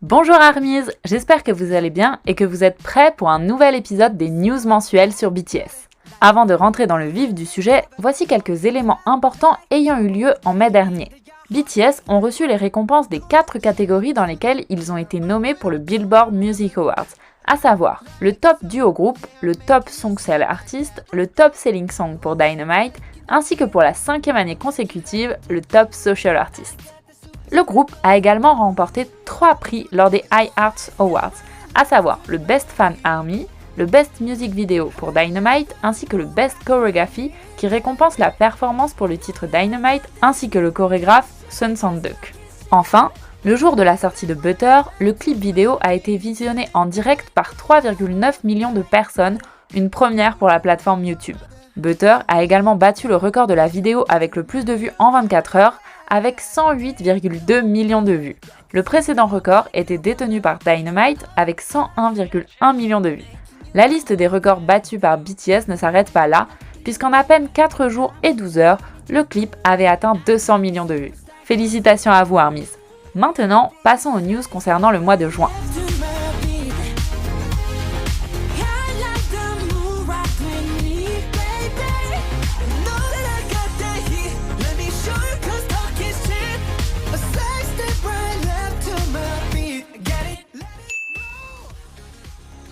Bonjour Armies, j'espère que vous allez bien et que vous êtes prêts pour un nouvel épisode des news mensuelles sur BTS. Avant de rentrer dans le vif du sujet, voici quelques éléments importants ayant eu lieu en mai dernier. BTS ont reçu les récompenses des 4 catégories dans lesquelles ils ont été nommés pour le Billboard Music Awards, à savoir le top duo groupe, le top song sell artist, le top selling song pour Dynamite, ainsi que pour la 5e année consécutive, le top social artist. Le groupe a également remporté 3 prix lors des iHeart Awards, à savoir le Best Fan Army, le Best Music Video pour Dynamite, ainsi que le Best Choreography qui récompense la performance pour le titre Dynamite, ainsi que le chorégraphe Sun Sang-duk. Enfin, le jour de la sortie de Butter, le clip vidéo a été visionné en direct par 3,9 millions de personnes, une première pour la plateforme YouTube. Butter a également battu le record de la vidéo avec le plus de vues en 24 heures, avec 108,2 millions de vues. Le précédent record était détenu par Dynamite avec 101,1 millions de vues. La liste des records battus par BTS ne s'arrête pas là, puisqu'en à peine 4 jours et 12 heures, le clip avait atteint 200 millions de vues. Félicitations à vous Armies. Maintenant, passons aux news concernant le mois de juin.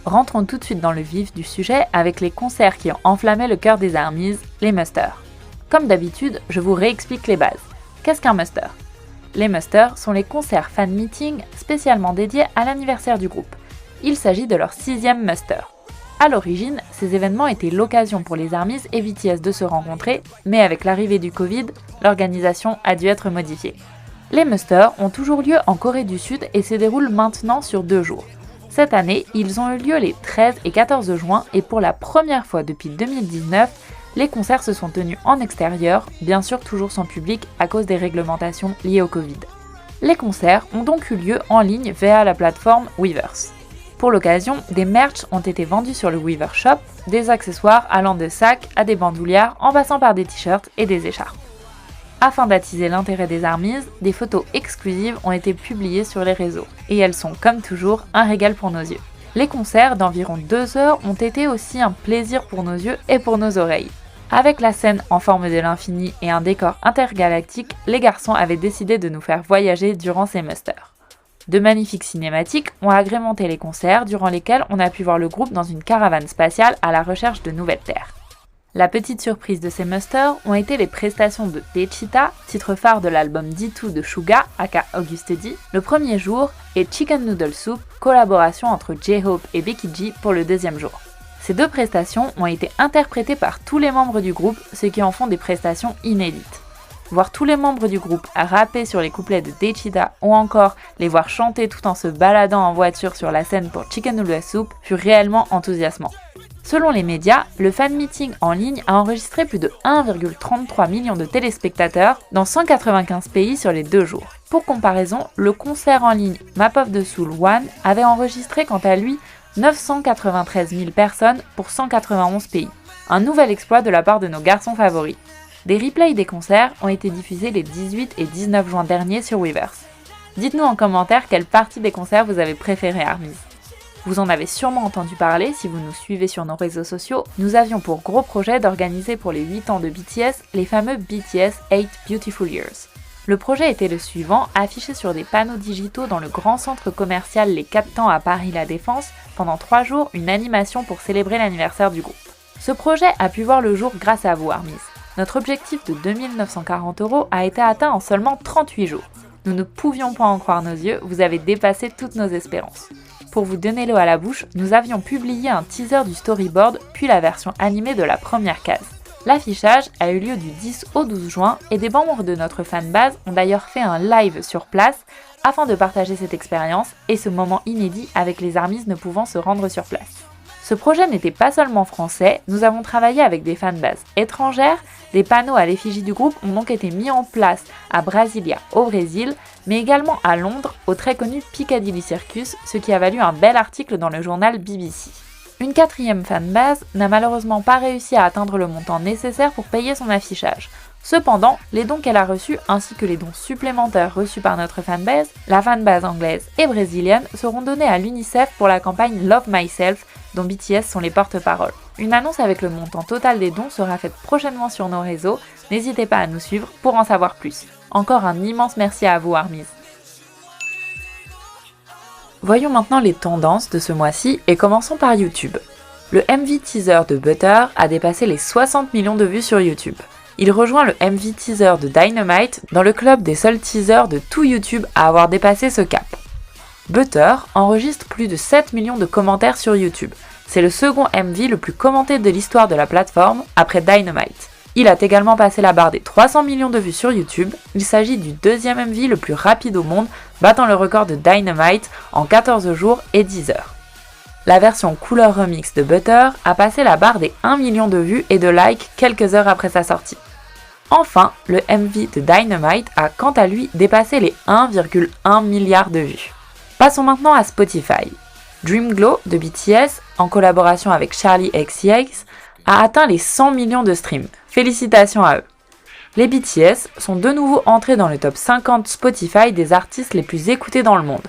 Rentrons tout de suite dans le vif du sujet avec les concerts qui ont enflammé le cœur des Armies, les musters. Comme d'habitude, je vous réexplique les bases. Qu'est-ce qu'un muster ? Les musters sont les concerts fan meeting spécialement dédiés à l'anniversaire du groupe. Il s'agit de leur 6e muster. À l'origine, ces événements étaient l'occasion pour les Armies et BTS de se rencontrer, mais avec l'arrivée du Covid, l'organisation a dû être modifiée. Les musters ont toujours lieu en Corée du Sud et se déroulent maintenant sur 2 jours. Cette année, ils ont eu lieu les 13 et 14 juin et pour la première fois depuis 2019, les concerts se sont tenus en extérieur, bien sûr toujours sans public à cause des réglementations liées au Covid. Les concerts ont donc eu lieu en ligne via la plateforme Weverse. Pour l'occasion, des merch ont été vendus sur le Weverse Shop, des accessoires allant de sacs à des bandoulières en passant par des t-shirts et des écharpes. Afin d'attiser l'intérêt des Armies, des photos exclusives ont été publiées sur les réseaux, et elles sont comme toujours un régal pour nos yeux. Les concerts d'environ 2 heures ont été aussi un plaisir pour nos yeux et pour nos oreilles. Avec la scène en forme de l'infini et un décor intergalactique, les garçons avaient décidé de nous faire voyager durant ces musters. De magnifiques cinématiques ont agrémenté les concerts durant lesquels on a pu voir le groupe dans une caravane spatiale à la recherche de nouvelles terres. La petite surprise de ces musters ont été les prestations de Daechita, titre phare de l'album D2 de Suga, aka Auguste D, le premier jour, et Chicken Noodle Soup, collaboration entre J-Hope et Becky G pour le 2e jour. Ces 2 prestations ont été interprétées par tous les membres du groupe, ce qui en font des prestations inédites. Voir tous les membres du groupe rapper sur les couplets de Daechita ou encore les voir chanter tout en se baladant en voiture sur la scène pour Chicken Noodle Soup fut réellement enthousiasmant. Selon les médias, le fan meeting en ligne a enregistré plus de 1,33 million de téléspectateurs dans 195 pays sur les 2 jours. Pour comparaison, le concert en ligne Map of the Soul One avait enregistré quant à lui 993 000 personnes pour 191 pays. Un nouvel exploit de la part de nos garçons favoris. Des replays des concerts ont été diffusés les 18 et 19 juin dernier sur Weverse. Dites-nous en commentaire quelle partie des concerts vous avez préféré Armies. Vous en avez sûrement entendu parler si vous nous suivez sur nos réseaux sociaux. Nous avions pour gros projet d'organiser pour les 8 ans de BTS les fameux BTS 8 Beautiful Years. Le projet était le suivant, affiché sur des panneaux digitaux dans le grand centre commercial Les 4 Temps à Paris La Défense, pendant 3 jours, une animation pour célébrer l'anniversaire du groupe. Ce projet a pu voir le jour grâce à vous Armies. Notre objectif de 2 940 € a été atteint en seulement 38 jours. Nous ne pouvions pas en croire nos yeux, vous avez dépassé toutes nos espérances. Pour vous donner l'eau à la bouche, nous avions publié un teaser du storyboard, puis la version animée de la première case. L'affichage a eu lieu du 10 au 12 juin et des membres de notre fanbase ont d'ailleurs fait un live sur place afin de partager cette expérience et ce moment inédit avec les Armies ne pouvant se rendre sur place. Ce projet n'était pas seulement français, nous avons travaillé avec des fanbases étrangères, des panneaux à l'effigie du groupe ont donc été mis en place à Brasilia au Brésil, mais également à Londres au très connu Piccadilly Circus, ce qui a valu un bel article dans le journal BBC. Une 4e fanbase n'a malheureusement pas réussi à atteindre le montant nécessaire pour payer son affichage. Cependant, les dons qu'elle a reçus ainsi que les dons supplémentaires reçus par notre fanbase, la fanbase anglaise et brésilienne, seront donnés à l'UNICEF pour la campagne Love Myself dont BTS sont les porte-paroles. Une annonce avec le montant total des dons sera faite prochainement sur nos réseaux, n'hésitez pas à nous suivre pour en savoir plus. Encore un immense merci à vous ARMYs. Voyons maintenant les tendances de ce mois-ci et commençons par YouTube. Le MV teaser de Butter a dépassé les 60 millions de vues sur YouTube. Il rejoint le MV teaser de Dynamite dans le club des seuls teasers de tout YouTube à avoir dépassé ce cap. Butter enregistre plus de 7 millions de commentaires sur YouTube. C'est le second MV le plus commenté de l'histoire de la plateforme après Dynamite. Il a également passé la barre des 300 millions de vues sur YouTube. Il s'agit du deuxième MV le plus rapide au monde, battant le record de Dynamite en 14 jours et 10 heures. La version couleur remix de Butter a passé la barre des 1 million de vues et de likes quelques heures après sa sortie. Enfin, le MV de Dynamite a quant à lui dépassé les 1,1 milliard de vues. Passons maintenant à Spotify. Dream Glow de BTS, en collaboration avec Charli XCX, a atteint les 100 millions de streams. Félicitations à eux. Les BTS sont de nouveau entrés dans le top 50 Spotify des artistes les plus écoutés dans le monde.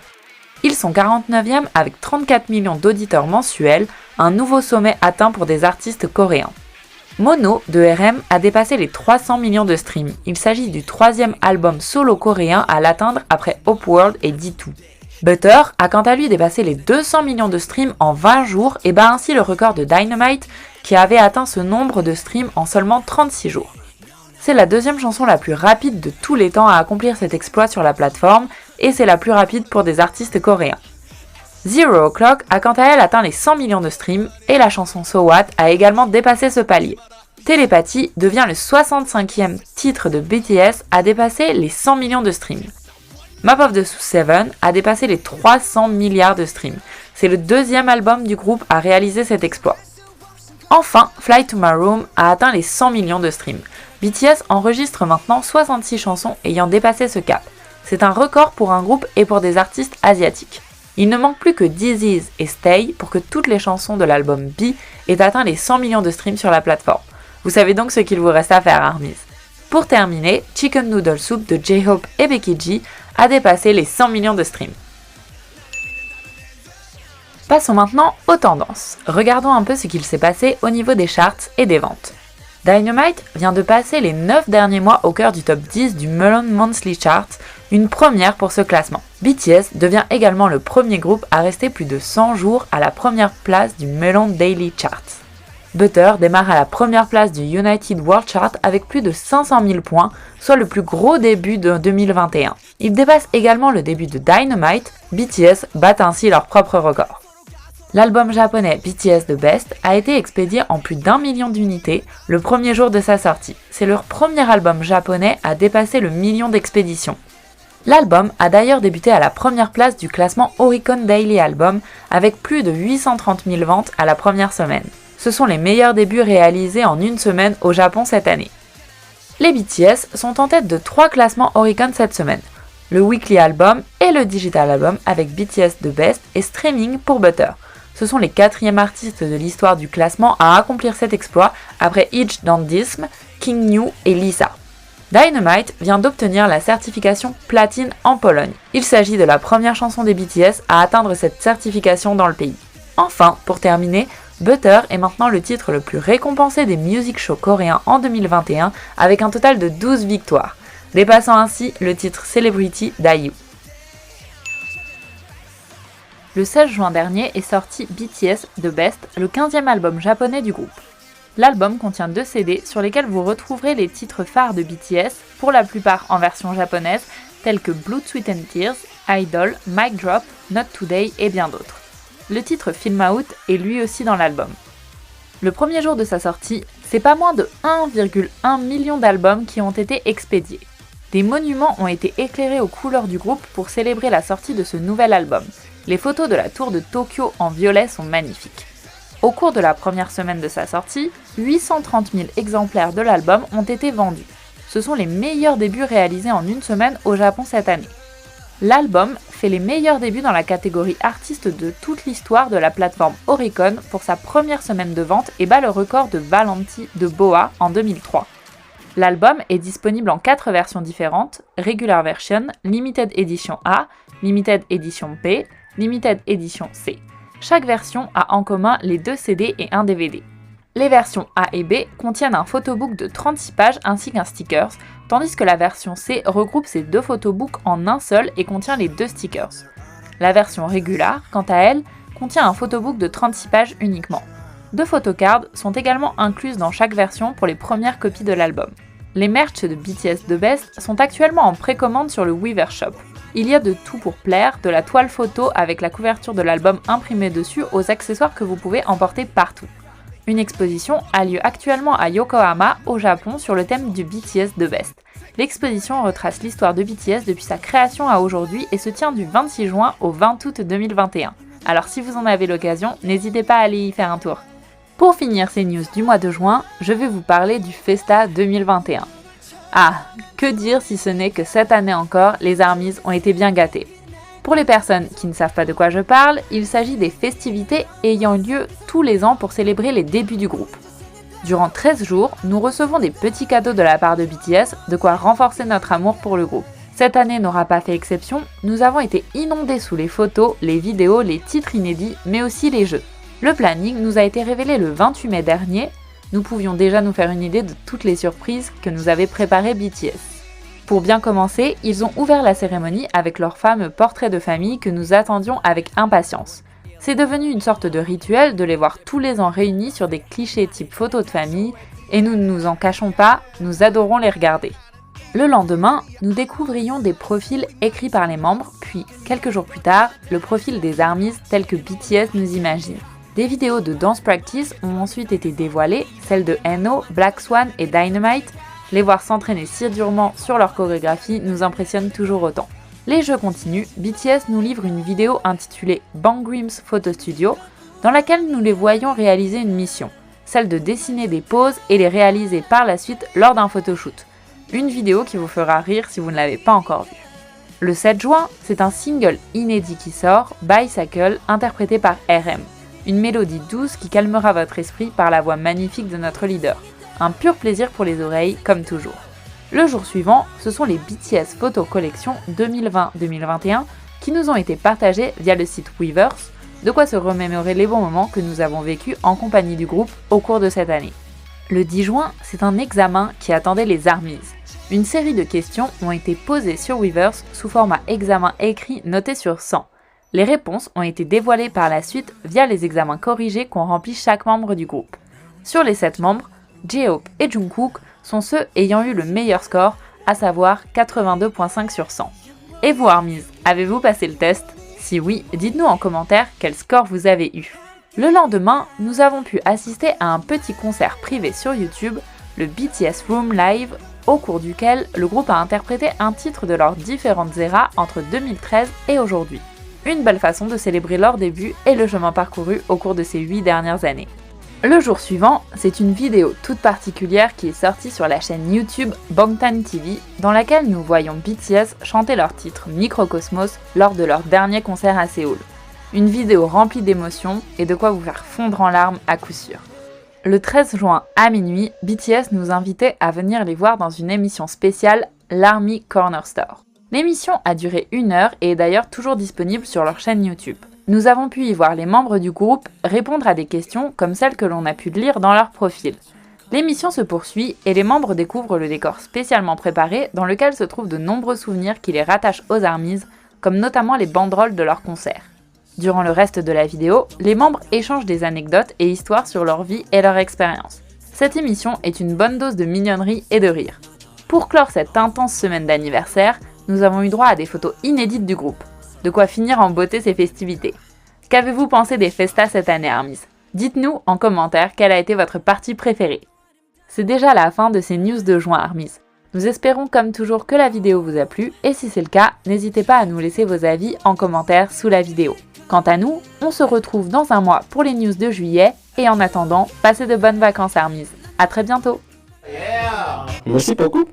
Ils sont 49e avec 34 millions d'auditeurs mensuels, un nouveau sommet atteint pour des artistes coréens. Mono de RM a dépassé les 300 millions de streams. Il s'agit du troisième album solo coréen à l'atteindre après Upworld et D2. Butter a quant à lui dépassé les 200 millions de streams en 20 jours et bat ainsi le record de Dynamite qui avait atteint ce nombre de streams en seulement 36 jours. C'est la deuxième chanson la plus rapide de tous les temps à accomplir cet exploit sur la plateforme et c'est la plus rapide pour des artistes coréens. Zero O'Clock a quant à elle atteint les 100 millions de streams et la chanson So What a également dépassé ce palier. Telepathy devient le 65e titre de BTS à dépasser les 100 millions de streams. Map of the South 7 a dépassé les 300 milliards de streams. C'est le deuxième album du groupe à réaliser cet exploit. Enfin, Fly to My Room a atteint les 100 millions de streams. BTS enregistre maintenant 66 chansons ayant dépassé ce cap. C'est un record pour un groupe et pour des artistes asiatiques. Il ne manque plus que Disease et Stay pour que toutes les chansons de l'album B aient atteint les 100 millions de streams sur la plateforme. Vous savez donc ce qu'il vous reste à faire, ARMYs. Pour terminer, Chicken Noodle Soup de J-Hope et Becky G a dépassé les 100 millions de streams. Passons maintenant aux tendances. Regardons un peu ce qu'il s'est passé au niveau des charts et des ventes. Dynamite vient de passer les 9 derniers mois au cœur du top 10 du Melon Monthly Chart, une première pour ce classement. BTS devient également le premier groupe à rester plus de 100 jours à la première place du Melon Daily Chart. Butter démarre à la première place du United World Chart avec plus de 500 000 points, soit le plus gros début de 2021. Il dépasse également le début de Dynamite, BTS battent ainsi leur propre record. L'album japonais BTS The Best a été expédié en plus d'1 million d'unités le premier jour de sa sortie. C'est leur premier album japonais à dépasser le million d'expéditions. L'album a d'ailleurs débuté à la première place du classement Oricon Daily Album avec plus de 830 000 ventes à la première semaine. Ce sont les meilleurs débuts réalisés en une semaine au Japon cette année. Les BTS sont en tête de 3 classements Oricon cette semaine. Le Weekly Album et le Digital Album avec BTS The Best et Streaming pour Butter. Ce sont les 4e artistes de l'histoire du classement à accomplir cet exploit après Itch Dandism, King Gnu et Lisa. Dynamite vient d'obtenir la certification platine en Pologne. Il s'agit de la première chanson des BTS à atteindre cette certification dans le pays. Enfin, pour terminer, Butter est maintenant le titre le plus récompensé des music shows coréens en 2021 avec un total de 12 victoires, dépassant ainsi le titre Celebrity d'IU. Le 16 juin dernier est sorti BTS The Best, le 15e album japonais du groupe. L'album contient 2 CD sur lesquels vous retrouverez les titres phares de BTS, pour la plupart en version japonaise, tels que Blood, Sweat and Tears, Idol, Mic Drop, Not Today et bien d'autres. Le titre Film Out est lui aussi dans l'album. Le premier jour de sa sortie, c'est pas moins de 1,1 million d'albums qui ont été expédiés. Des monuments ont été éclairés aux couleurs du groupe pour célébrer la sortie de ce nouvel album. Les photos de la tour de Tokyo en violet sont magnifiques. Au cours de la première semaine de sa sortie, 830 000 exemplaires de l'album ont été vendus. Ce sont les meilleurs débuts réalisés en une semaine au Japon cette année. L'album fait les meilleurs débuts dans la catégorie artiste de toute l'histoire de la plateforme Oricon pour sa première semaine de vente et bat le record de Valenti de Boa en 2003. L'album est disponible en 4 versions différentes, Regular Version, Limited Edition A, Limited Edition B, Limited Edition C. Chaque version a en commun les 2 CD et un DVD. Les versions A et B contiennent un photobook de 36 pages ainsi qu'un stickers, tandis que la version C regroupe ces 2 photobooks en un seul et contient les 2 stickers. La version Regular, quant à elle, contient un photobook de 36 pages uniquement. 2 photocards sont également incluses dans chaque version pour les premières copies de l'album. Les merch de BTS The Best sont actuellement en précommande sur le Weverse Shop. Il y a de tout pour plaire, de la toile photo avec la couverture de l'album imprimée dessus aux accessoires que vous pouvez emporter partout. Une exposition a lieu actuellement à Yokohama, au Japon, sur le thème du BTS The Best. L'exposition retrace l'histoire de BTS depuis sa création à aujourd'hui et se tient du 26 juin au 20 août 2021. Alors si vous en avez l'occasion, n'hésitez pas à aller y faire un tour. Pour finir ces news du mois de juin, je vais vous parler du Festa 2021. Ah, que dire si ce n'est que cette année encore, les ARMYs ont été bien gâtés. Pour les personnes qui ne savent pas de quoi je parle, il s'agit des festivités ayant lieu tous les ans pour célébrer les débuts du groupe. Durant 13 jours, nous recevons des petits cadeaux de la part de BTS, de quoi renforcer notre amour pour le groupe. Cette année n'aura pas fait exception, nous avons été inondés sous les photos, les vidéos, les titres inédits, mais aussi les jeux. Le planning nous a été révélé le 28 mai dernier, nous pouvions déjà nous faire une idée de toutes les surprises que nous avait préparées BTS. Pour bien commencer, ils ont ouvert la cérémonie avec leur fameux portrait de famille que nous attendions avec impatience. C'est devenu une sorte de rituel de les voir tous les ans réunis sur des clichés type photos de famille, et nous ne nous en cachons pas, nous adorons les regarder. Le lendemain, nous découvrions des profils écrits par les membres, puis, quelques jours plus tard, le profil des ARMYs tel que BTS nous imagine. Des vidéos de dance practice ont ensuite été dévoilées, celles de NO, Black Swan et Dynamite. Les voir s'entraîner si durement sur leur chorégraphie nous impressionne toujours autant. Les jeux continuent, BTS nous livre une vidéo intitulée Bangrim's Photo Studio, dans laquelle nous les voyons réaliser une mission, celle de dessiner des poses et les réaliser par la suite lors d'un photoshoot. Une vidéo qui vous fera rire si vous ne l'avez pas encore vue. Le 7 juin, c'est un single inédit qui sort, Bicycle, interprété par RM. Une mélodie douce qui calmera votre esprit par la voix magnifique de notre leader. Un pur plaisir pour les oreilles, comme toujours. Le jour suivant, ce sont les BTS Photo Collection 2020-2021 qui nous ont été partagés via le site Weverse, de quoi se remémorer les bons moments que nous avons vécus en compagnie du groupe au cours de cette année. Le 10 juin, c'est un examen qui attendait les ARMYs. Une série de questions ont été posées sur Weverse sous format examen écrit noté sur 100. Les réponses ont été dévoilées par la suite via les examens corrigés qu'ont remplis chaque membre du groupe. Sur les 7 membres, J-Hope et Jungkook sont ceux ayant eu le meilleur score, à savoir 82.5 sur 100. Et vous ARMYs, avez-vous passé le test? Si oui, dites-nous en commentaire quel score vous avez eu. Le lendemain, nous avons pu assister à un petit concert privé sur YouTube, le BTS Room Live, au cours duquel le groupe a interprété un titre de leurs différentes éras entre 2013 et aujourd'hui. Une belle façon de célébrer leur début et le chemin parcouru au cours de ces 8 dernières années. Le jour suivant, c'est une vidéo toute particulière qui est sortie sur la chaîne YouTube Bangtan TV, dans laquelle nous voyons BTS chanter leur titre Microcosmos lors de leur dernier concert à Séoul. Une vidéo remplie d'émotions et de quoi vous faire fondre en larmes à coup sûr. Le 13 juin à minuit, BTS nous invitait à venir les voir dans une émission spéciale, l'Army Corner Store. L'émission a duré 1 heure et est d'ailleurs toujours disponible sur leur chaîne YouTube. Nous avons pu y voir les membres du groupe répondre à des questions comme celles que l'on a pu lire dans leur profil. L'émission se poursuit et les membres découvrent le décor spécialement préparé dans lequel se trouvent de nombreux souvenirs qui les rattachent aux ARMYs, comme notamment les banderoles de leurs concerts. Durant le reste de la vidéo, les membres échangent des anecdotes et histoires sur leur vie et leur expérience. Cette émission est une bonne dose de mignonnerie et de rire. Pour clore cette intense semaine d'anniversaire, nous avons eu droit à des photos inédites du groupe. De quoi finir en beauté ces festivités. Qu'avez-vous pensé des festas cette année, ARMYs? Dites-nous en commentaire quelle a été votre partie préférée. C'est déjà la fin de ces news de juin, ARMYs. Nous espérons comme toujours que la vidéo vous a plu et si c'est le cas, n'hésitez pas à nous laisser vos avis en commentaire sous la vidéo. Quant à nous, on se retrouve dans un mois pour les news de juillet et en attendant, passez de bonnes vacances, ARMYs. À très bientôt. Merci beaucoup.